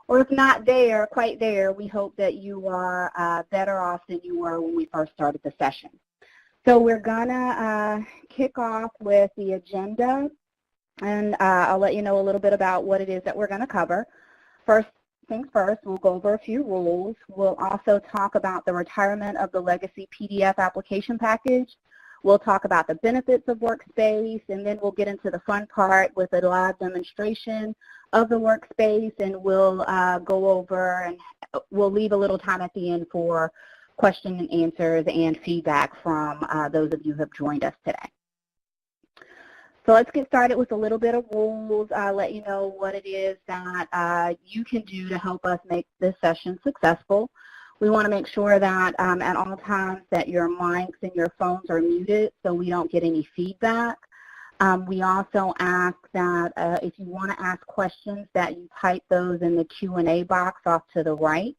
Or if not there, quite there, we hope that you are better off than you were when we first started the session. So we're going to kick off with the agenda, and I'll let you know a little bit about what it is that we're going to cover. First things first, we'll go over a few rules. We'll also talk about the retirement of the legacy PDF application package. We'll talk about the benefits of Workspace, and then we'll get into the fun part with a live demonstration of the Workspace, and we'll go over and we'll leave a little time at the end for question and answers and feedback from those of you who have joined us today. So let's get started with a little bit of rules. I'll let you know what it is that you can do to help us make this session successful. We want to make sure that at all times that your mics and your phones are muted so we don't get any feedback. We also ask that if you want to ask questions that you type those in the Q&A box off to the right.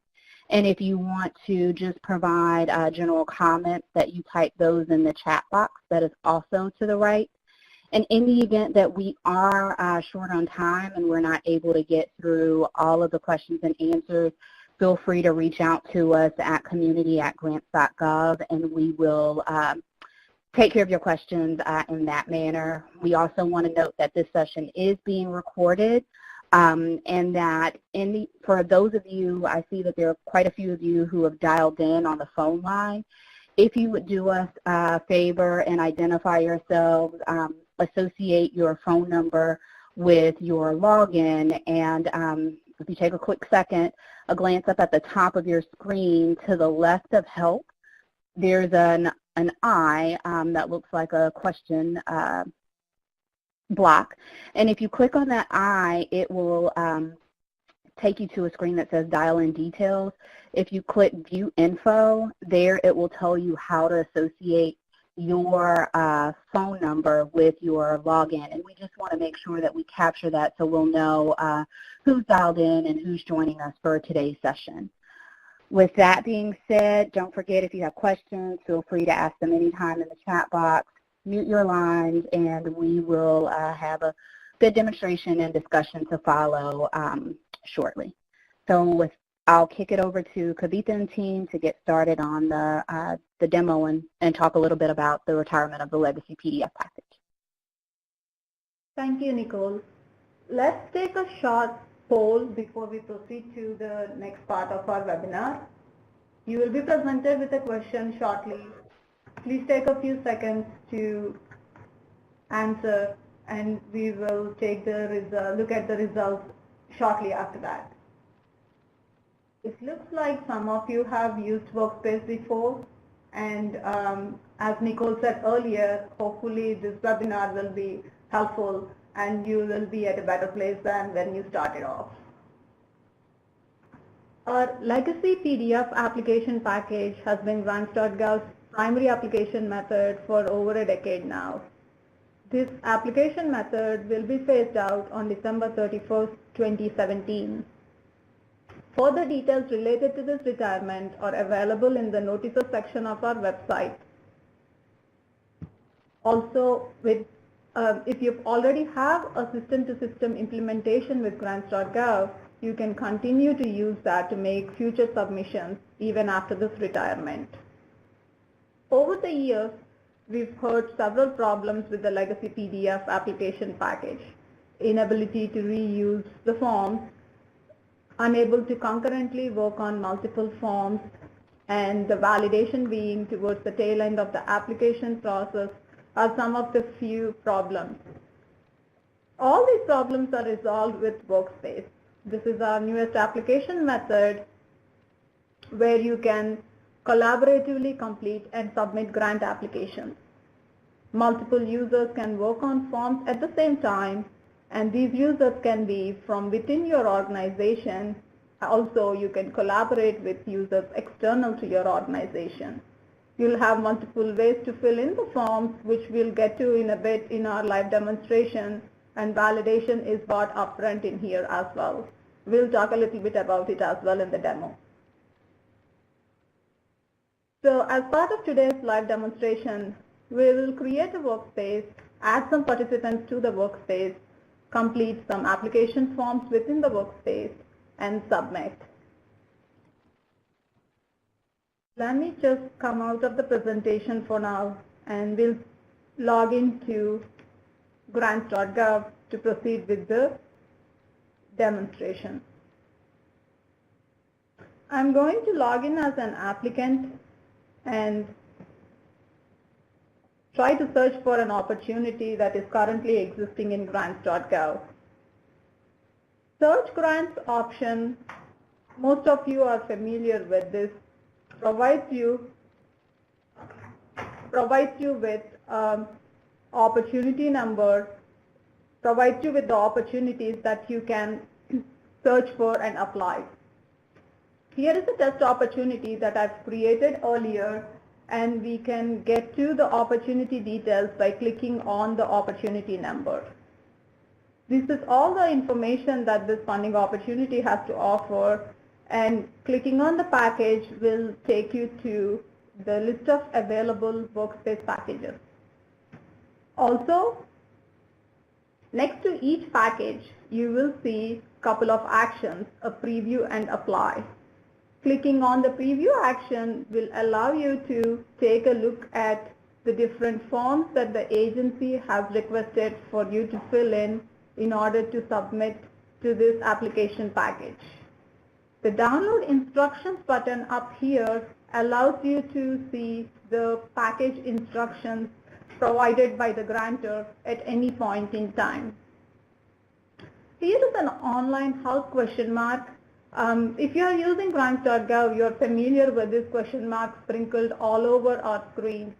And if you want to just provide general comments, that you type those in the chat box that is also to the right. And in the event that we are short on time and we're not able to get through all of the questions and answers, feel free to reach out to us at community@Grants.gov, and we will take care of your questions in that manner. We also want to note that this session is being recorded, and that for those of you, I see that there are quite a few of you who have dialed in on the phone line. If you would do us a favor and identify yourselves, associate your phone number with your login, and if you take a quick second, a glance up at the top of your screen to the left of help, there's an I that looks like a question block. And if you click on that I, it will take you to a screen that says dial in details. If you click view info, there it will tell you how to associate your phone number with your login, and we just want to make sure that we capture that so we'll know who's dialed in and who's joining us for today's session. With that being said, don't forget, if you have questions, feel free to ask them anytime in the chat box. Mute your lines, and we will have a good demonstration and discussion to follow shortly. So I'll kick it over to Kavitha and team to get started on the demo and talk a little bit about the retirement of the legacy PDF package. Thank you, Nicole. Let's take a short poll before we proceed to the next part of our webinar. You will be presented with a question shortly. Please take a few seconds to answer, and we will take look at the results shortly after that. It looks like some of you have used Workspace before, and as Nicole said earlier, hopefully this webinar will be helpful and you will be at a better place than when you started off. Our legacy PDF application package has been Grants.gov's primary application method for over a decade now. This application method will be phased out on December 31st, 2017. Further details related to this retirement are available in the notices section of our website. Also, if you already have a system-to-system implementation with Grants.gov, you can continue to use that to make future submissions even after this retirement. Over the years, we've heard several problems with the legacy PDF application package: inability to reuse the forms, unable to concurrently work on multiple forms, and the validation being towards the tail end of the application process are some of the few problems. All these problems are resolved with Workspace. This is our newest application method where you can collaboratively complete and submit grant applications. Multiple users can work on forms at the same time, and these users can be from within your organization. Also, you can collaborate with users external to your organization. You'll have multiple ways to fill in the forms, which we'll get to in a bit in our live demonstration, and validation is brought up front in here as well. We'll talk a little bit about it as well in the demo. So as part of today's live demonstration, we will create a workspace, add some participants to the workspace, complete some application forms within the workspace, and submit. Let me just come out of the presentation for now, and we'll log into Grants.gov to proceed with the demonstration. I'm going to log in as an applicant and try to search for an opportunity that is currently existing in Grants.gov. Search grants option, most of you are familiar with this, provides you with opportunity number, provides you with the opportunities that you can search for and apply. Here is a test opportunity that I've created earlier, and we can get to the opportunity details by clicking on the opportunity number. This is all the information that this funding opportunity has to offer, and clicking on the package will take you to the list of available Workspace packages. Also, next to each package, you will see a couple of actions, a preview and apply. Clicking on the preview action will allow you to take a look at the different forms that the agency has requested for you to fill in order to submit to this application package. The download instructions button up here allows you to see the package instructions provided by the grantor at any point in time. Here is an online help question mark. If you are using Grants.gov, you are familiar with this question mark sprinkled all over our screen.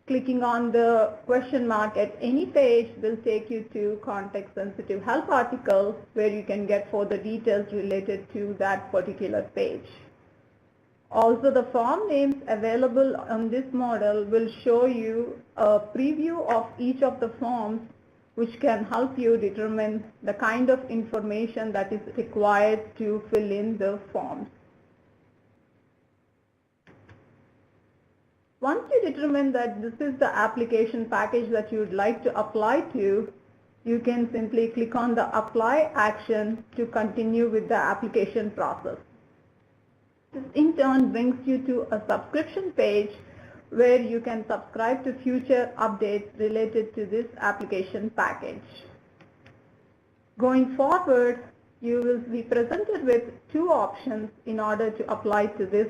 Clicking on the question mark at any page will take you to context-sensitive help article where you can get further details related to that particular page. Also, the form names available on this model will show you a preview of each of the forms, which can help you determine the kind of information that is required to fill in the forms. Once you determine that this is the application package that you would like to apply to, you can simply click on the apply action to continue with the application process. This in turn brings you to a subscription page where you can subscribe to future updates related to this application package. Going forward, you will be presented with two options in order to apply to this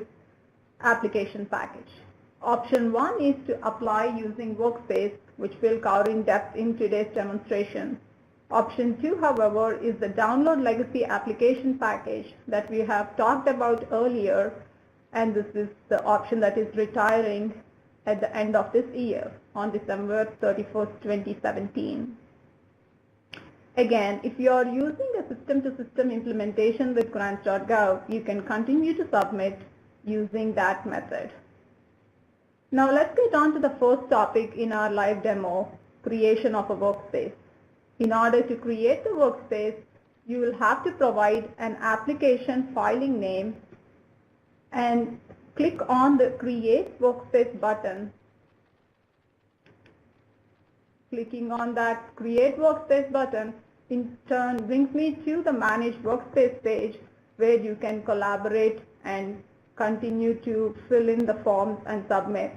application package. Option 1 is to apply using Workspace, which we'll cover in depth in today's demonstration. Option 2, however, is the download legacy application package that we have talked about earlier, and this is the option that is retiring at the end of this year on December 31st, 2017. Again, if you are using a system-to-system implementation with Grants.gov, you can continue to submit using that method. Now let's get on to the first topic in our live demo, creation of a workspace. In order to create the workspace, you will have to provide an application filing name and click on the Create Workspace button. Clicking on that Create Workspace button in turn brings me to the Manage Workspace page where you can collaborate and continue to fill in the forms and submit.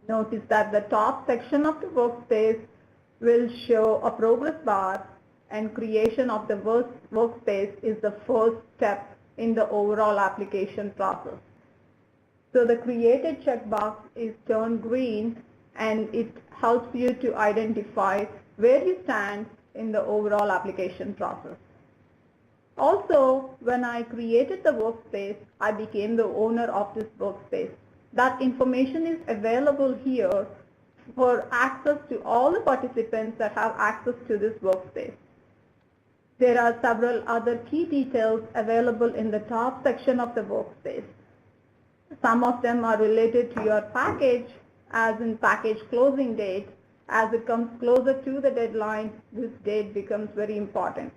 Notice that the top section of the workspace will show a progress bar, and creation of the workspace is the first step in the overall application process. So the created checkbox is turned green, and it helps you to identify where you stand in the overall application process. Also, when I created the workspace, I became the owner of this workspace. That information is available here for access to all the participants that have access to this workspace. There are several other key details available in the top section of the workspace. Some of them are related to your package, as in package closing date. As it comes closer to the deadline, this date becomes very important.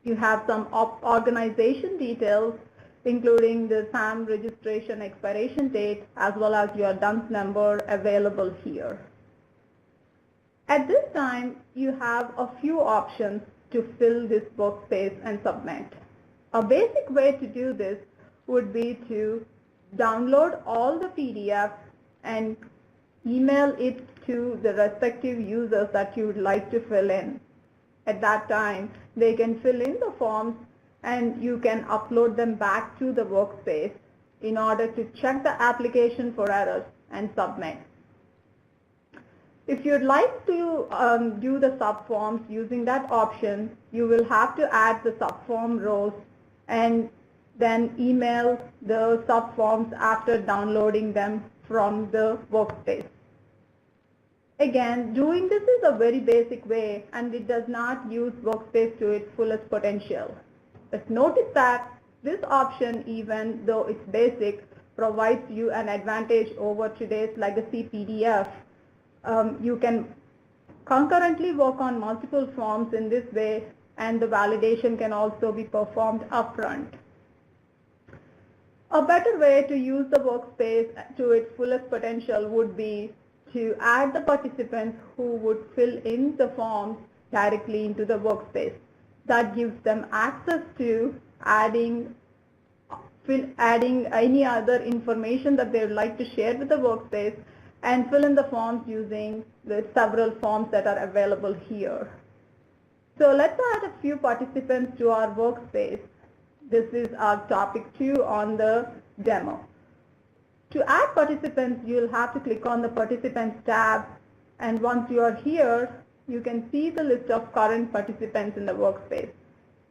You have some organization details, including the SAM registration expiration date, as well as your DUNS number available here. At this time, you have a few options to fill this workspace and submit. A basic way to do this would be to download all the PDFs and email it to the respective users that you would like to fill in. At that time, they can fill in the forms and you can upload them back to the workspace in order to check the application for errors and submit. If you'd like to do the subforms using that option, you will have to add the subform rows and then email the subforms after downloading them from the workspace. Again, doing this is a very basic way and it does not use Workspace to its fullest potential. But notice that this option, even though it's basic, provides you an advantage over today's legacy PDF. You can concurrently work on multiple forms in this way, and the validation can also be performed upfront. A better way to use the Workspace to its fullest potential would be to add the participants who would fill in the forms directly into the Workspace. That gives them access to adding any other information that they would like to share with the Workspace and fill in the forms using the several forms that are available here. So let's add a few participants to our Workspace. This is our topic 2 on the demo. To add participants, you'll have to click on the Participants tab, and once you are here, you can see the list of current participants in the Workspace.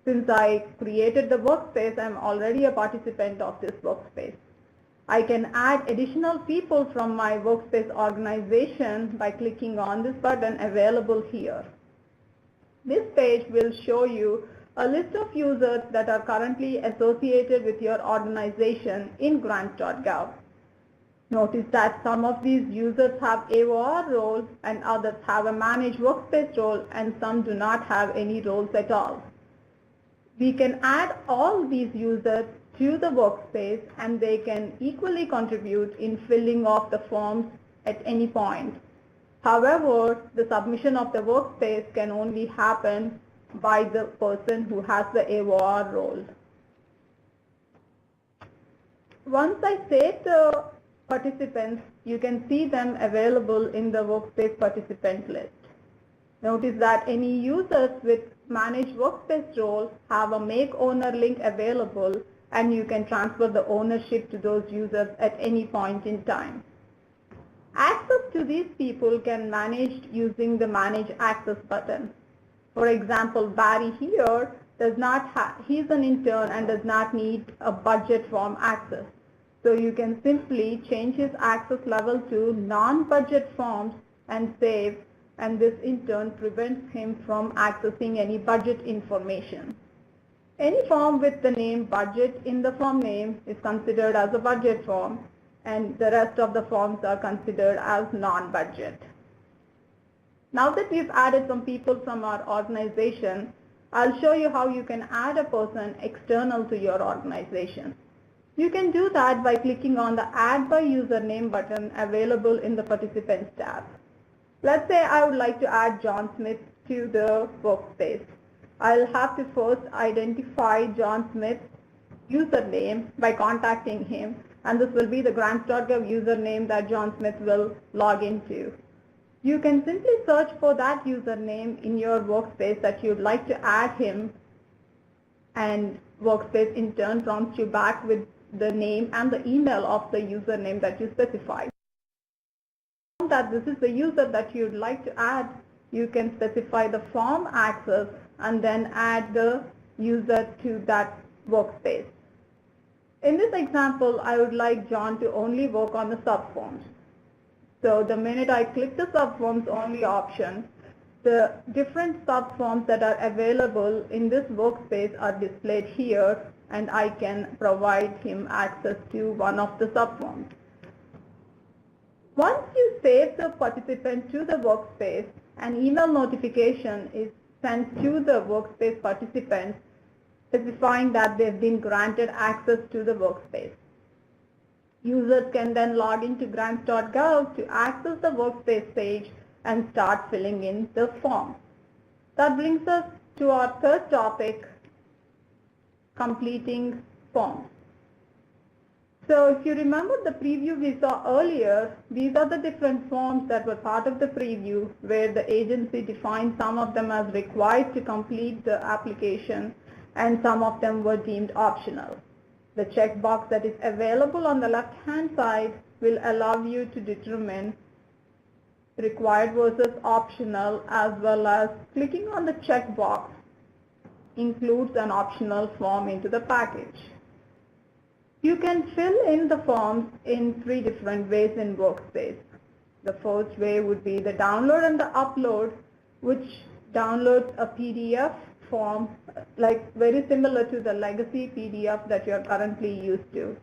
Since I created the Workspace, I'm already a participant of this Workspace. I can add additional people from my Workspace organization by clicking on this button available here. This page will show you a list of users that are currently associated with your organization in Grants.gov. Notice that some of these users have AOR roles and others have a Manage Workspace role, and some do not have any roles at all. We can add all these users to the Workspace and they can equally contribute in filling of the forms at any point. However, the submission of the Workspace can only happen by the person who has the AOR role. Once I save the participants, you can see them available in the Workspace participant list. Notice that any users with Manage Workspace role have a Make Owner link available, and you can transfer the ownership to those users at any point in time. Access to these people can be managed using the Manage Access button. For example, Barry here he's an intern and does not need a budget form access. So you can simply change his access level to non-budget forms and save, and this in turn prevents him from accessing any budget information. Any form with the name budget in the form name is considered as a budget form, and the rest of the forms are considered as non-budget. Now that we've added some people from our organization, I'll show you how you can add a person external to your organization. You can do that by clicking on the Add by Username button available in the Participants tab. Let's say I would like to add John Smith to the Workspace. I'll have to first identify John Smith's username by contacting him, and this will be the Grants.gov username that John Smith will log into. You can simply search for that username in your Workspace that you'd like to add him, and Workspace in turn prompts you back with the name and the email of the username that you specified. That this is the user that you'd like to add, you can specify the form access and then add the user to that Workspace. In this example, I would like John to only work on the subforms. So the minute I click the subforms only option, the different subforms that are available in this Workspace are displayed here, and I can provide him access to one of the subforms. Once you save the participant to the Workspace, an email notification is sent to the Workspace participants specifying that they've been granted access to the Workspace. Users can then log into Grants.gov to access the Workspace page and start filling in the form. That brings us to our third topic, completing forms. So if you remember the preview we saw earlier, these are the different forms that were part of the preview where the agency defined some of them as required to complete the application and some of them were deemed optional. The checkbox that is available on the left-hand side will allow you to determine required versus optional, as well as clicking on the checkbox includes an optional form into the package. You can fill in the forms in 3 different ways in Workspace. The first way would be the download and the upload, which downloads a PDF form like very similar to the legacy PDF that you are currently used to.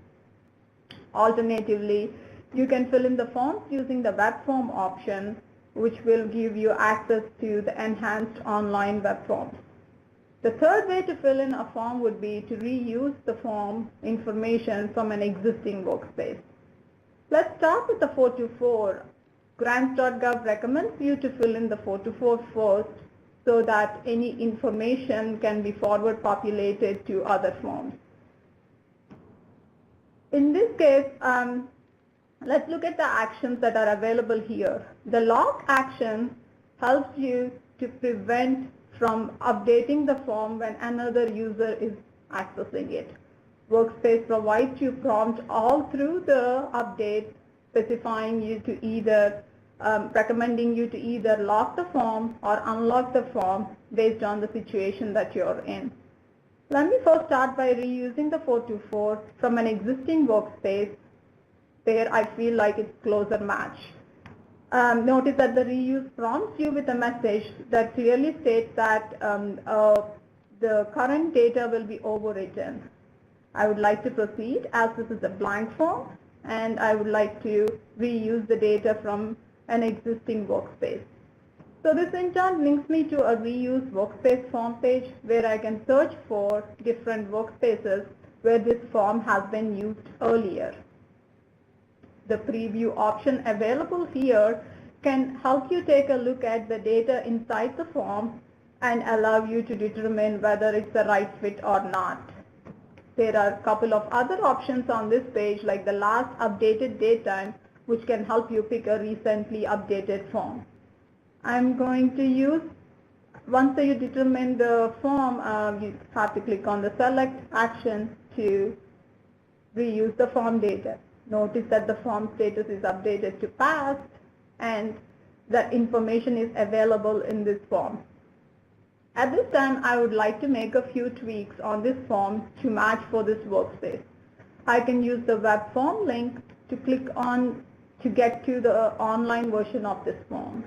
Alternatively, you can fill in the forms using the web form option, which will give you access to the enhanced online web forms. The third way to fill in a form would be to reuse the form information from an existing workspace. Let's start with the 424. Grants.gov recommends you to fill in the 424 first so that any information can be forward populated to other forms. In this case, let's look at the actions that are available here. The lock action helps you to prevent from updating the form when another user is accessing it. Workspace provides you prompt all through the update, specifying you to either, recommending you to either lock the form or unlock the form based on the situation that you're in. Let me first start by reusing the 424 from an existing workspace where I feel like it's closer match. Notice that the reuse prompts you with a message that clearly states that the current data will be overwritten. I would like to proceed as this is a blank form, and I would like to reuse the data from an existing workspace. So this in turn links me to a reuse workspace form page where I can search for different workspaces where this form has been used earlier. The preview option available here can help you take a look at the data inside the form and allow you to determine whether it's the right fit or not. There are a couple of other options on this page, like the last updated date time, which can help you pick a recently updated form. I'm going to use, once you determine the form, you have to click on the select action to reuse the form data. Notice that the form status is updated to past and the information is available in this form. At this time, I would like to make a few tweaks on this form to match for this workspace. I can use the web form link to click on to get to the online version of this form.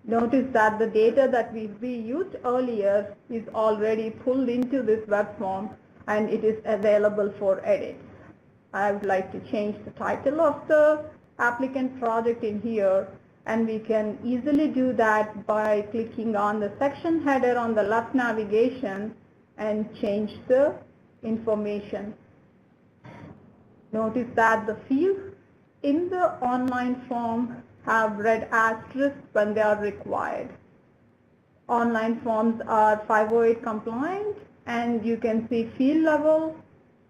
Notice that the data that we used earlier is already pulled into this web form and it is available for edit. I would like to change the title of the applicant project in here, and we can easily do that by clicking on the section header on the left navigation and change the information. Notice that the fields in the online form have red asterisks when they are required. Online forms are 508 compliant, and you can see field level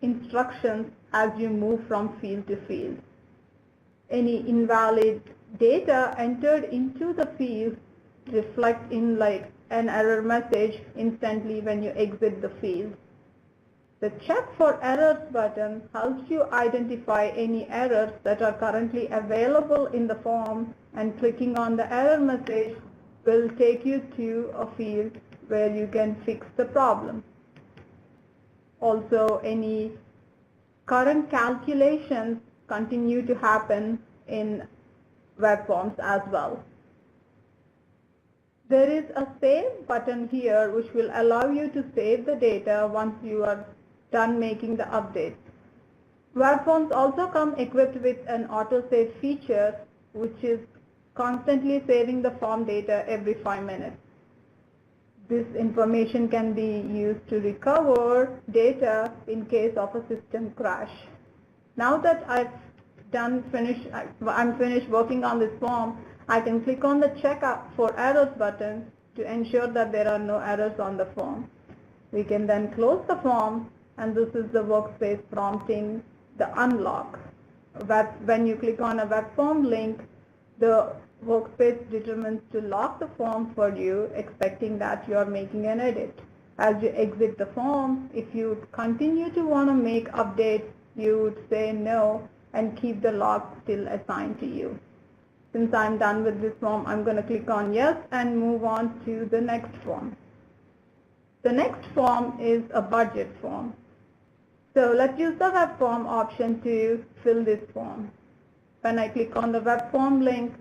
instructions as you move from field to field. Any invalid data entered into the field reflect in like an error message instantly when you exit the field. The check for errors button helps you identify any errors that are currently available in the form, and clicking on the error message will take you to a field where you can fix the problem. Also, any current calculations continue to happen in web forms as well. There is a save button here which will allow you to save the data once you are done making the updates. Web forms also come equipped with an autosave feature, which is constantly saving the form data every 5 minutes. This information can be used to recover data in case of a system crash. Now that I'm finished working on this form, I can click on the check for errors button to ensure that there are no errors on the form. We can then close the form, and this is the Workspace prompting the unlock. When you click on a web form link, the Workspace determines to lock the form for you, expecting that you are making an edit. As you exit the form, if you continue to want to make updates, you would say no and keep the lock still assigned to you. Since I'm done with this form, I'm going to click on yes and move on to the next form. The next form is a budget form. So let's use the web form option to fill this form. When I click on the web form link,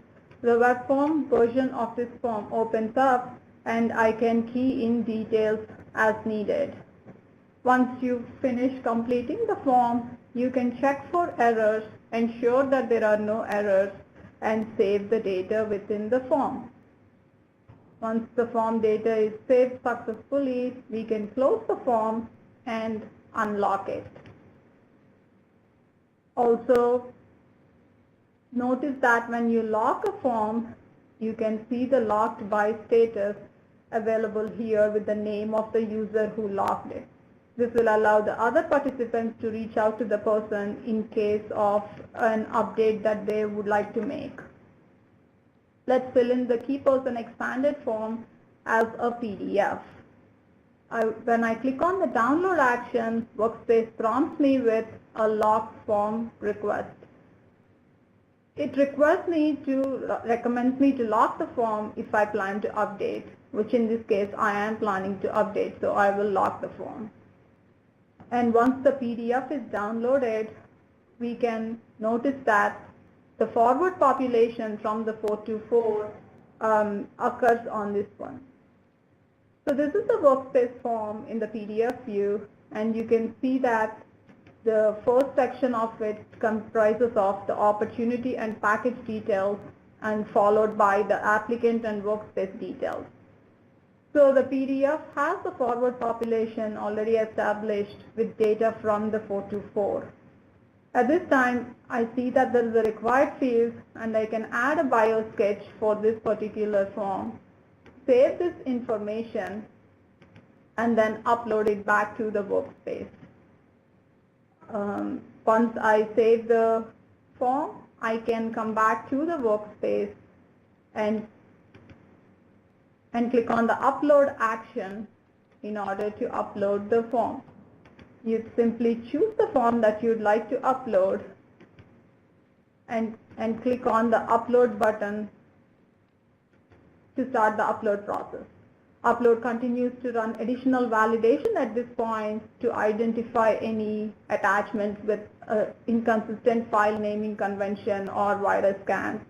the web form version of this form opens up and I can key in details as needed. Once you finish completing the form, you can check for errors, ensure that there are no errors, and save the data within the form. Once the form data is saved successfully, we can close the form and unlock it. Also, notice that when you lock a form, you can see the locked by status available here with the name of the user who locked it. This will allow the other participants to reach out to the person in case of an update that they would like to make. Let's fill in the key person expanded form as a PDF. When I click on the download action, Workspace prompts me with a locked form request. It recommends me to lock the form if I plan to update, which in this case I am planning to update, so I will lock the form. And once the PDF is downloaded, we can notice that the forward population from the 424 occurs on this one. So this is the Workspace form in the PDF view, and you can see that the first section of it comprises of the opportunity and package details, and followed by the applicant and workspace details. So the PDF has the forward population already established with data from the 424. At this time, I see that there is a required field, and I can add a bio sketch for this particular form, save this information, and then upload it back to the workspace. Once I save the form, I can come back to the workspace and click on the upload action in order to upload the form. You simply choose the form that you'd like to upload and click on the upload button to start the upload process. Upload continues to run additional validation at this point to identify any attachments with inconsistent file naming convention or virus scans.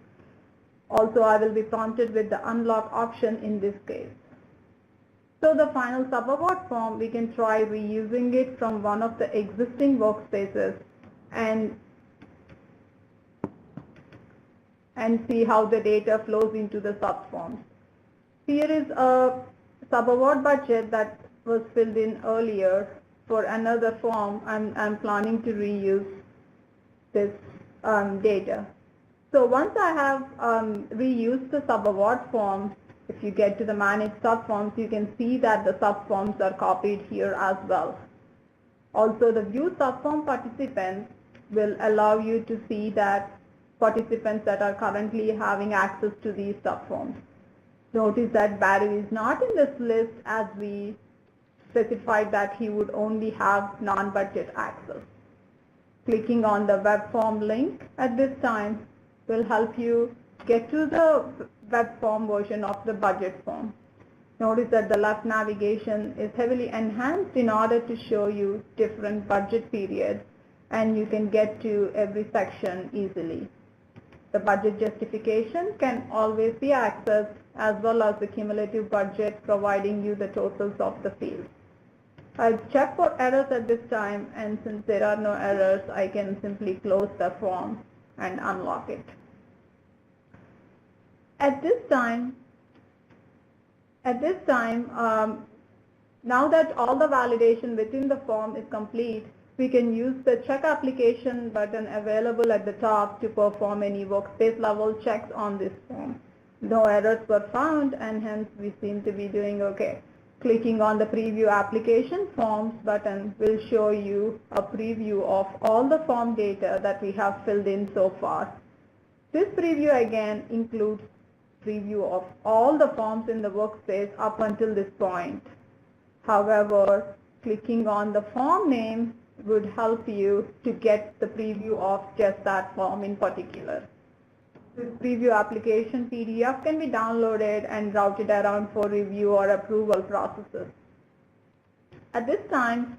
Also, I will be prompted with the unlock option in this case. So the final sub-award form, we can try reusing it from one of the existing workspaces and see how the data flows into the subforms. Here is a sub-award budget that was filled in earlier for another form. I'm planning to reuse this data. So once I have reused the sub-award form, if you get to the manage subforms, you can see that the subforms are copied here as well. Also, the view subform participants will allow you to see that participants that are currently having access to these subforms. Notice that Barry is not in this list, as we specified that he would only have non-budget access. Clicking on the web form link at this time will help you get to the web form version of the budget form. Notice that the left navigation is heavily enhanced in order to show you different budget periods, and you can get to every section easily. The budget justification can always be accessed, as well as the cumulative budget, providing you the totals of the fields. I'll check for errors at this time, and since there are no errors, I can simply close the form and unlock it. At this time, now that all the validation within the form is complete, we can use the check application button available at the top to perform any workspace level checks on this form. No errors were found, and hence we seem to be doing okay. Clicking on the Preview Application Forms button will show you a preview of all the form data that we have filled in so far. This preview again includes preview of all the forms in the workspace up until this point. However, clicking on the form name would help you to get the preview of just that form in particular. This preview application PDF can be downloaded and routed around for review or approval processes. At this time,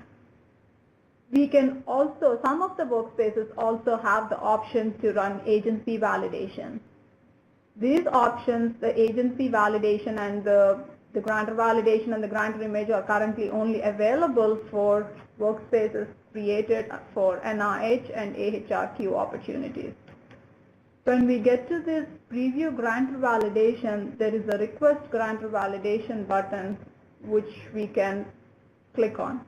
we can also, some of the workspaces also have the option to run agency validation. These options, the agency validation and the grantor validation and the grantor image, are currently only available for workspaces created for NIH and AHRQ opportunities. When we get to this preview grantor validation, there is a request grantor validation button which we can click on.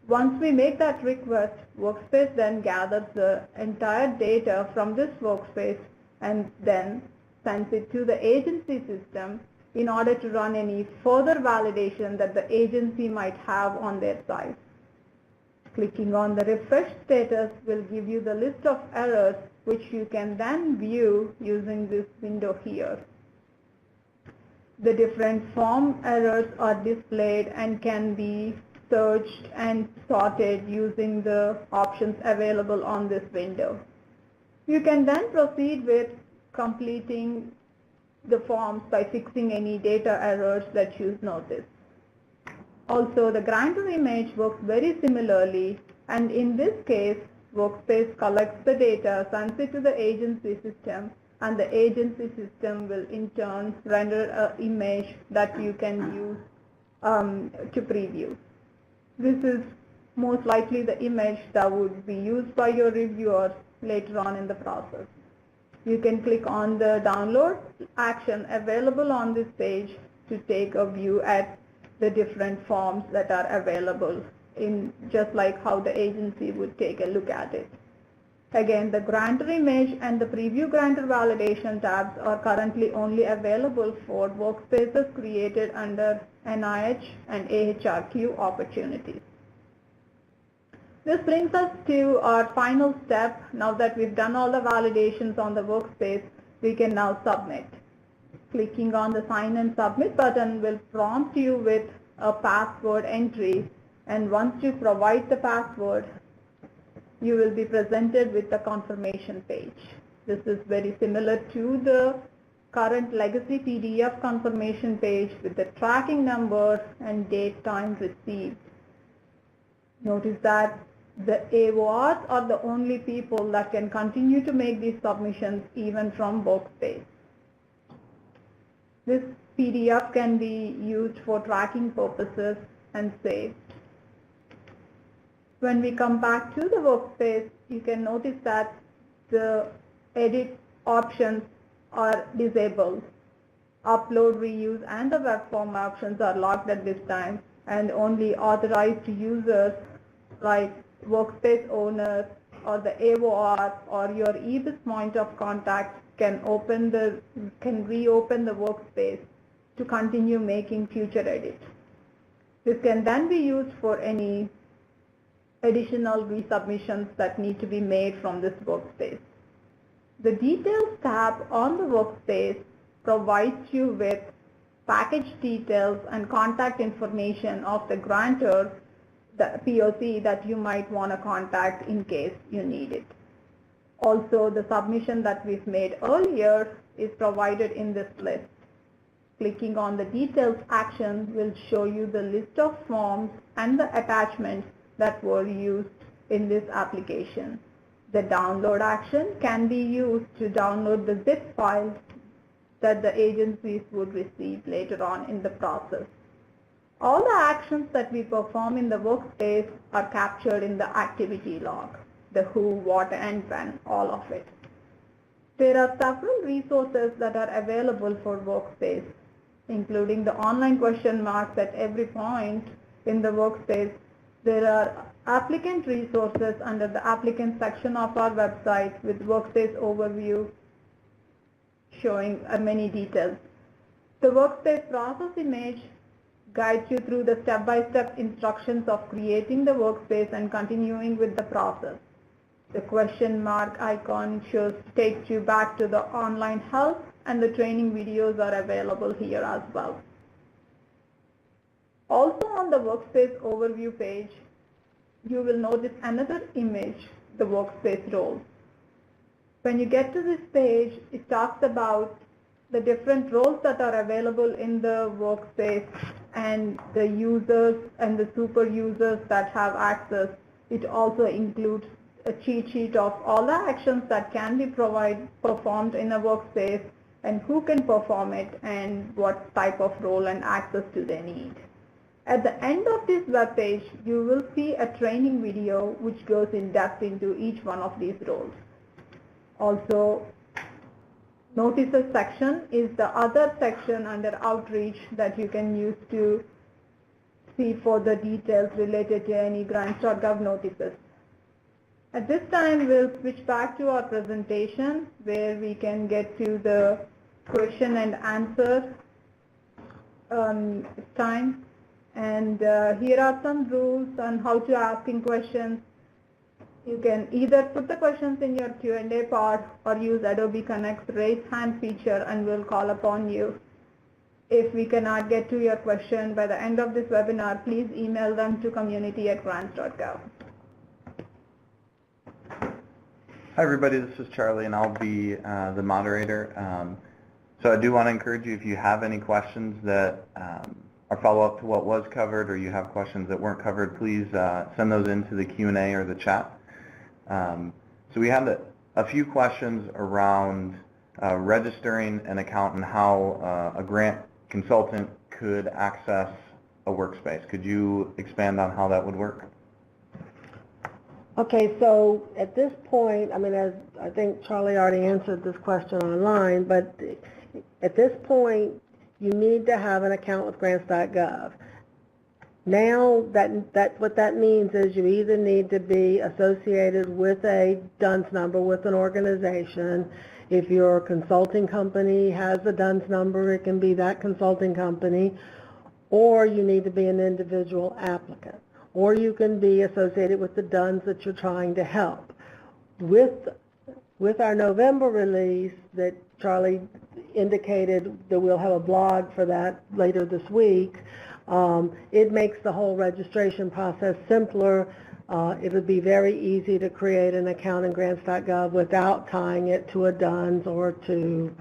Once we make that request, Workspace then gathers the entire data from this workspace and then sends it to the agency system in order to run any further validation that the agency might have on their side. Clicking on the refresh status will give you the list of errors which you can then view using this window here. The different form errors are displayed and can be searched and sorted using the options available on this window. You can then proceed with completing the forms by fixing any data errors that you notice. Also, the grantor image works very similarly, and in this case, Workspace collects the data, sends it to the agency system, and the agency system will in turn render an image that you can use to preview. This is most likely the image that would be used by your reviewers later on in the process. You can click on the download action available on this page to take a view at the different forms that are available, in just like how the agency would take a look at it. Again, the grantor image and the preview grantor validation tabs are currently only available for workspaces created under NIH and AHRQ opportunities. This brings us to our final step. Now that we've done all the validations on the workspace, we can now submit. Clicking on the Sign and Submit button will prompt you with a password entry, and once you provide the password, you will be presented with the confirmation page. This is very similar to the current legacy PDF confirmation page with the tracking number and date time received. Notice that the AORs are the only people that can continue to make these submissions even from Workspace. This PDF can be used for tracking purposes and saved. When we come back to the workspace, you can notice that the edit options are disabled. Upload, reuse, and the web form options are locked at this time, and only authorized users like workspace owners or the AOR or your EBIS point of contact can reopen the workspace to continue making future edits. This can then be used for any additional resubmissions that need to be made from this workspace. The Details tab on the workspace provides you with package details and contact information of the grantor, the POC that you might want to contact in case you need it. Also, the submission that we've made earlier is provided in this list. Clicking on the Details action will show you the list of forms and the attachments that were used in this application. The download action can be used to download the zip files that the agencies would receive later on in the process. All the actions that we perform in the workspace are captured in the activity log, the who, what, and when, all of it. There are several resources that are available for Workspace, including the online question marks at every point in the workspace. There are applicant resources under the applicant section of our website with Workspace overview, showing many details. The workspace process image guides you through the step-by-step instructions of creating the workspace and continuing with the process. The question mark icon takes you back to the online help, and the training videos are available here as well. Also on the workspace overview page, you will notice another image, the workspace roles. When you get to this page, it talks about the different roles that are available in the workspace and the users and the super users that have access. It also includes a cheat sheet of all the actions that can be performed in a workspace and who can perform it and what type of role and access do they need. At the end of this web page, you will see a training video which goes in depth into each one of these roles. Also, notices section is the other section under outreach that you can use to see further details related to any Grants.gov notices. At this time, we'll switch back to our presentation where we can get to the question and answer time. And here are some rules on how to ask questions. You can either put the questions in your Q&A pod or use Adobe Connect's raise hand feature and we'll call upon you. If we cannot get to your question by the end of this webinar, please email them to community@grants.gov. Hi everybody, this is Charlie and I'll be the moderator. So I do want to encourage you, if you have any questions that are follow-up to what was covered or you have questions that weren't covered, please send those into the Q&A or the chat. So we have a few questions around registering an account and how a grant consultant could access a workspace. Could you expand on how that would work? Okay, so at this point, I mean, as I think Charlie already answered this question online, but at this point, you need to have an account with Grants.gov. Now, what that means is you either need to be associated with a DUNS number with an organization. If your consulting company has a DUNS number, it can be that consulting company, or you need to be an individual applicant, or you can be associated with the DUNS that you're trying to help. With our November release that Charlie indicated that we'll have a blog for that later this week, it makes the whole registration process simpler. It would be very easy to create an account in Grants.gov without tying it to a DUNS or to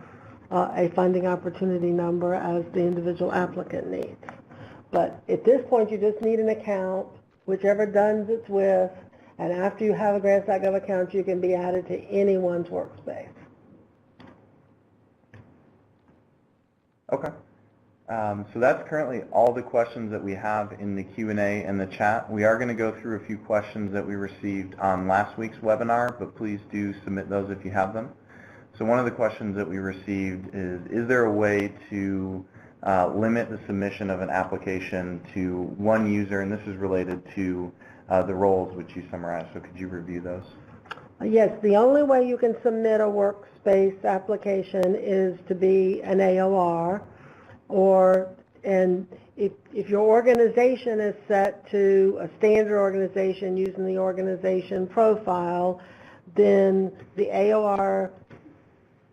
a funding opportunity number as the individual applicant needs. But at this point, you just need an account, whichever DUNS it's with, and after you have a Grants.gov account, you can be added to anyone's workspace. Okay. So that's currently all the questions that we have in the Q&A and the chat. We are going to go through a few questions that we received on last week's webinar, but please do submit those if you have them. So one of the questions that we received is there a way to limit the submission of an application to one user? And this is related to the roles which you summarized. So could you review those? Yes, the only way you can submit a workspace application is to be an AOR, and if your organization is set to a standard organization using the organization profile, then the AOR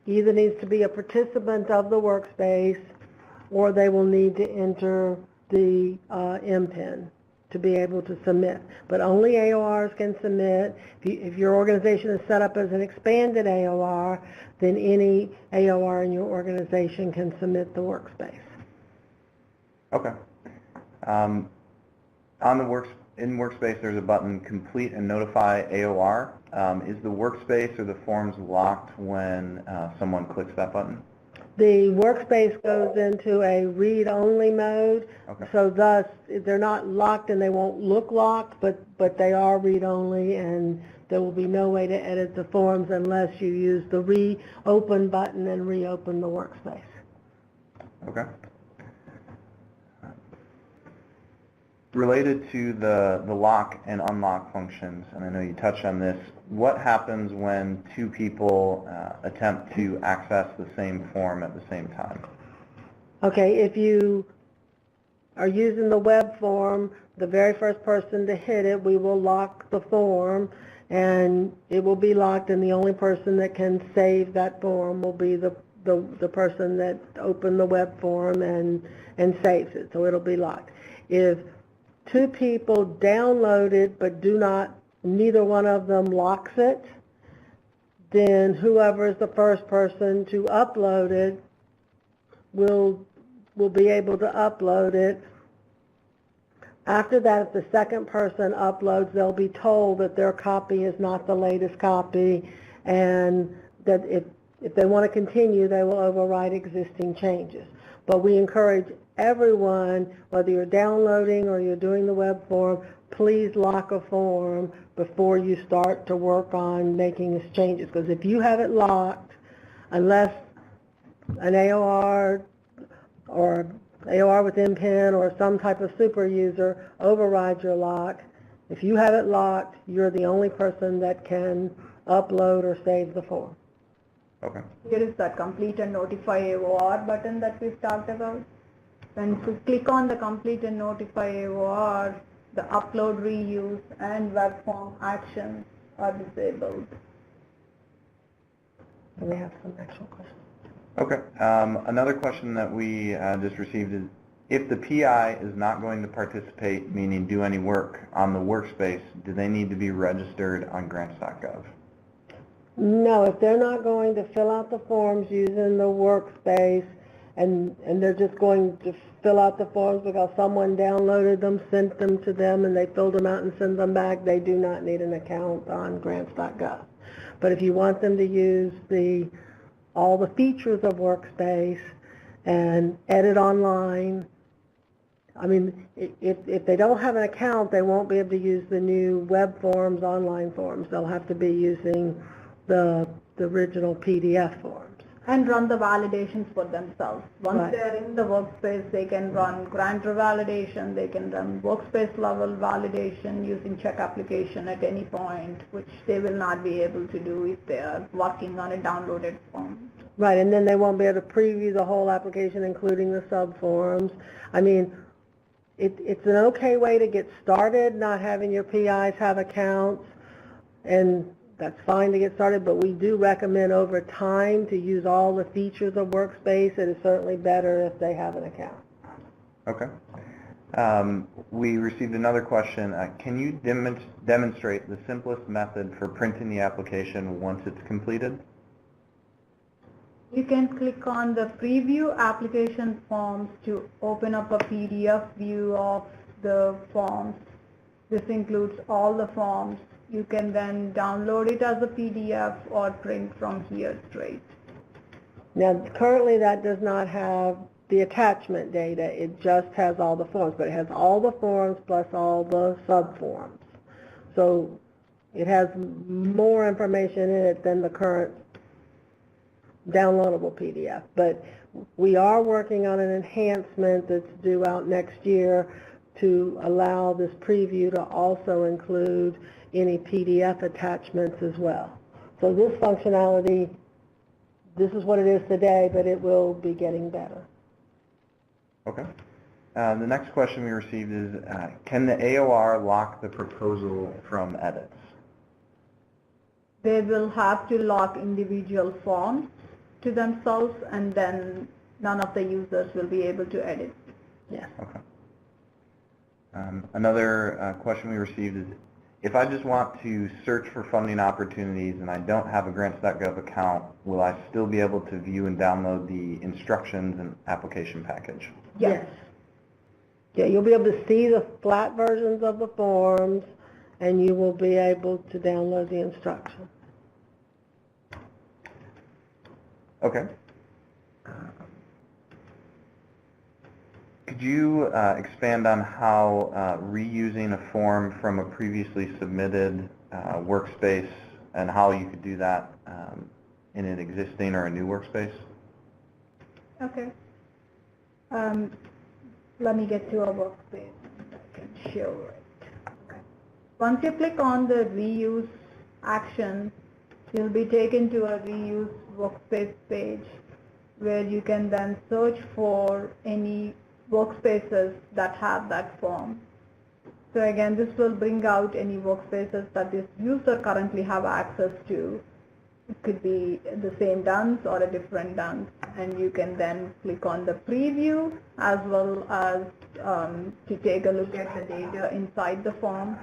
either needs to be a participant of the workspace or they will need to enter the MPIN to be able to submit. But only AORs can submit. If your organization is set up as an expanded AOR, then any AOR in your organization can submit the workspace. Okay. In Workspace, there's a button, Complete and Notify AOR. Is the workspace or the forms locked when someone clicks that button? The workspace goes into a read-only mode, okay. So thus they're not locked and they won't look locked, but they are read-only, and there will be no way to edit the forms unless you use the reopen button and reopen the workspace. Okay. Related to the lock and unlock functions, and I know you touched on this, what happens when two people attempt to access the same form at the same time? Okay, if you are using the web form, the very first person to hit it, we will lock the form, and it will be locked, and the only person that can save that form will be the person that opened the web form and saves it, so it'll be locked. If two people download it but neither one of them locks it, then whoever is the first person to upload it will be able to upload it. After that, if the second person uploads, they'll be told that their copy is not the latest copy, and that if they want to continue, they will override existing changes. But we encourage everyone, whether you're downloading or you're doing the web form, please lock a form before you start to work on making these changes. Because if you have it locked, unless an AOR or AOR with MPIN or some type of super user overrides your lock, if you have it locked, you're the only person that can upload or save the form. Okay. Here is that complete and notify AOR button that we've talked about. When you click on the complete and notify AOR, the upload, reuse, and web form actions are disabled. And we have some actual questions. Okay. Another question that we just received is, if the PI is not going to participate, meaning do any work on the workspace, do they need to be registered on Grants.gov? No, if they're not going to fill out the forms using the workspace, and they're just going to fill out the forms because someone downloaded them, sent them to them, and they filled them out and sent them back, they do not need an account on Grants.gov. But if you want them to use all the features of Workspace and edit online, I mean, if they don't have an account, they won't be able to use the new web forms, online forms. They'll have to be using the original PDF forms. And run the validations for themselves. Once Right. they're in the workspace, they can run grantor validation, they can run workspace level validation using check application at any point, which they will not be able to do if they are working on a downloaded form. Right, and then they won't be able to preview the whole application, including the subforms. I mean, it's an okay way to get started, not having your PIs have accounts, and that's fine to get started, but we do recommend over time to use all the features of Workspace. It is certainly better if they have an account. Okay. We received another question. Can you demonstrate the simplest method for printing the application once it's completed? You can click on the preview application forms to open up a PDF view of the forms. This includes all the forms. You can then download it as a PDF or print from here straight. Now, currently that does not have the attachment data. It just has all the forms, but it has all the forms plus all the subforms. So it has more information in it than the current downloadable PDF. But we are working on an enhancement that's due out next year to allow this preview to also include any PDF attachments as well. So this functionality, this is what it is today, but it will be getting better. Okay. The next question we received is, can the AOR lock the proposal from edits? They will have to lock individual forms to themselves, and then none of the users will be able to edit. Yes. Okay. Another question we received is, if I just want to search for funding opportunities and I don't have a Grants.gov account, will I still be able to view and download the instructions and application package? Yes. Yeah, you'll be able to see the flat versions of the forms, and you will be able to download the instructions. Okay. Could you expand on how reusing a form from a previously submitted workspace and how you could do that in an existing or a new workspace? Okay. Let me get to our workspace. can show it. Once you click on the reuse action, you'll be taken to a reuse workspace page where you can then search for any workspaces that have that form. So again, this will bring out any workspaces that this user currently have access to. It could be the same DUNS or a different DUNS, and you can then click on the preview as well as to take a look at the data inside the form.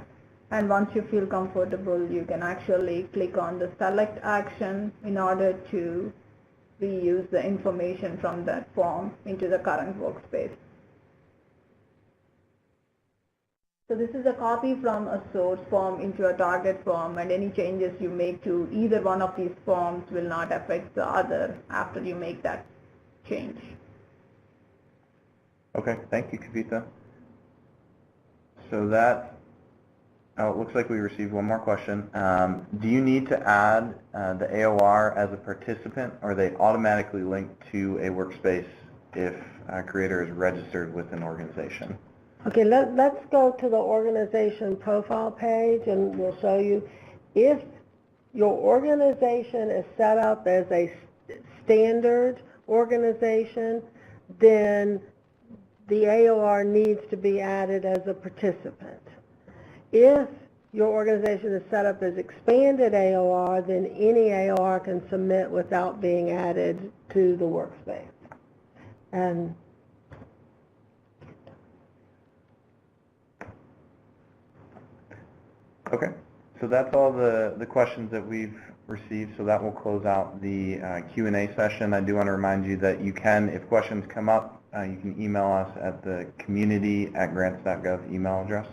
And once you feel comfortable, you can actually click on the select action in order to reuse the information from that form into the current workspace. So this is a copy from a source form into a target form, and any changes you make to either one of these forms will not affect the other after you make that change. Okay, thank you, Kavita. So that, it looks like we received one more question. Do you need to add the AOR as a participant, or are they automatically linked to a workspace if a creator is registered with an organization? Okay, let's go to the organization profile page, and we'll show you. If your organization is set up as a standard organization, then the AOR needs to be added as a participant. If your organization is set up as expanded AOR, then any AOR can submit without being added to the workspace. And okay, so that's all the questions that we've received, so that will close out the Q&A session. I do want to remind you that you can, if questions come up, you can email us at the community@grants.gov email address.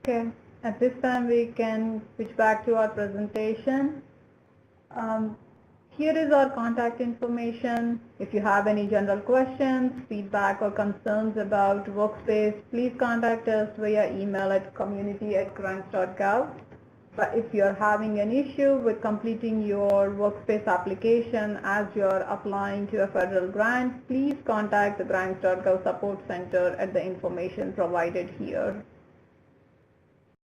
Okay, at this time we can switch back to our presentation. Here is our contact information. If you have any general questions, feedback, or concerns about Workspace, please contact us via email at community@grants.gov. But if you're having an issue with completing your Workspace application as you're applying to a federal grant, please contact the Grants.gov support center at the information provided here.